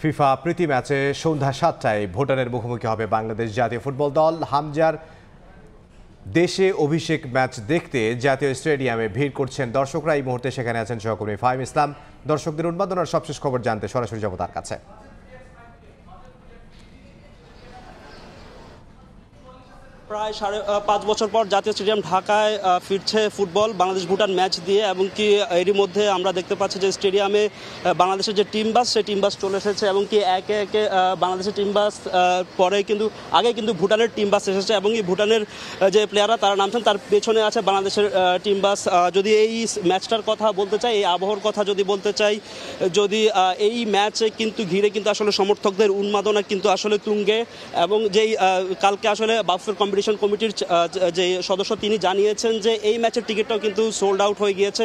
FIFA প্রীতি ম্যাচে সন্ধ্যা ৭টায় ভুটানের মুখোমুখি হবে বাংলাদেশ জাতীয় ফুটবল দল। হামজার দেশে অভিষেক ম্যাচ দেখতে জাতীয় স্টেডিয়ামে ভিড় করছেন দর্শকরা। এই মুহূর্তে সেখানে আছেন সহকর্মী ফাহিম ইসলাম। দর্শকদের উন্মাদনার সবশেষ খবর জানতে সরাসরি যাব তার কাছে। প্রায় 5.5 বছর পর জাতীয় স্টেডিয়াম ঢাকায় ফিরছে ফুটবল বাংলাদেশ ভুটান ম্যাচ দিয়ে, এবং কি এরই মধ্যে আমরা দেখতে পাচ্ছি যে স্টেডিয়ামে বাংলাদেশের যে টিম বাস সেই টিম বাস চলে এসেছে, এবং কি একে একে বাংলাদেশের টিম বাস পরে কিন্তু আগে কিন্তু ভুটানের টিম বাস এসেছে, এবং এই ভুটানের যে প্লেয়াররা তারা নামছেন তার পেছনে আছে বাংলাদেশের টিম বাস। যদি এই ম্যাচটার কথা বলতে চাই, এই আবহাওয়ার কথা যদি বলতে চাই, যদি এই ম্যাচে কিন্তু ঘিরে কিন্তু আসলে সমর্থকদের উন্মাদনা কিন্তু আসলে তুঙ্গে, এবং যেই কালকে আসলে বাফের কমিটির যে সদস্য তিনি জানিয়েছেন যে এই ম্যাচের টিকিটটাও কিন্তু সোল্ড আউট হয়ে গিয়েছে,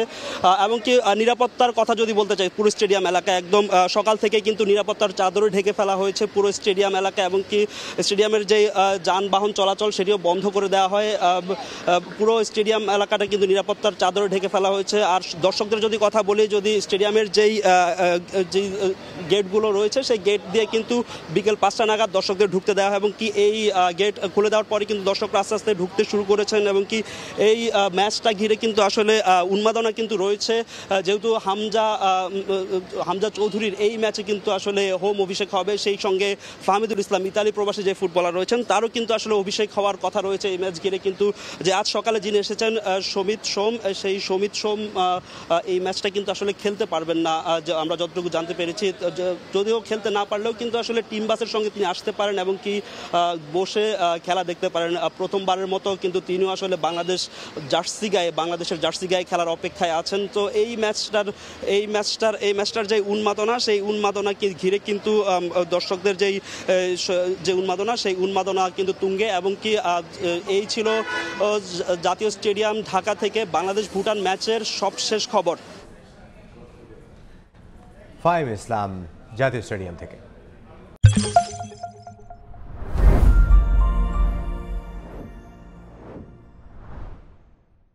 এবং কি নিরাপত্তার কথা যদি বলতে চাই, পুরো স্টেডিয়াম এলাকা একদম সকাল থেকে কিন্তু নিরাপত্তার চাদরে ঢেকে ফেলা হয়েছে পুরো স্টেডিয়াম এলাকা, এবং কি স্টেডিয়ামের যে যানবাহন চলাচল সেটিও বন্ধ করে দেওয়া হয়। পুরো স্টেডিয়াম এলাকাটা কিন্তু নিরাপত্তার চাদরে ঢেকে ফেলা হয়েছে। আর দর্শকদের যদি কথা বলি, যদি স্টেডিয়ামের যেই গেটগুলো রয়েছে সেই গেট দিয়ে কিন্তু বিকেল 5টা নাগাদ দর্শকদের ঢুকতে দেওয়া হয়, এবং কি এই গেট খুলে দেওয়ার পরে কিন্তু দর্শকরা আস্তে আস্তে ঢুকতে শুরু করেছেন, এবং কি এই ম্যাচটা ঘিরে কিন্তু আসলে উন্মাদনা কিন্তু রয়েছে, যেহেতু হামজা চৌধুরীর এই ম্যাচে কিন্তু আসলে হোম অভিষেক হবে। সেই সঙ্গে ফাহমিদুল ইসলাম ইতালি প্রবাসী যে ফুটবলার রয়েছেন তারও কিন্তু আসলে অভিষেক হওয়ার কথা রয়েছে এই ম্যাচ ঘিরে। কিন্তু যে আজ সকালে যিনি এসেছেন সমিত সোম, সেই সমিত সোম এই ম্যাচটা কিন্তু আসলে খেলতে পারবেন না, আমরা যতটুকু জানতে পেরেছি। যদিও খেলতে না পারলেও কিন্তু আসলে টিম বাসের সঙ্গে তিনি আসতে পারেন, এবং কি বসে খেলা দেখতে পারেন। প্রথমবারের মতো কিন্তু তিনিও আসলে বাংলাদেশের জার্সি গায়ে খেলার অপেক্ষায় আছেন। তো এই ম্যাচটার যে উন্মাদনা, সেই উন্মাদনাকে ঘিরে কিন্তু দর্শকদের যে উন্মাদনা, সেই উন্মাদনা কিন্তু তুঙ্গে, এবং কি এই ছিল জাতীয় স্টেডিয়াম ঢাকা থেকে বাংলাদেশ ভুটান ম্যাচের সবশেষ খবর। ফাহিম ইসলাম, জাতীয় স্টেডিয়াম থেকে।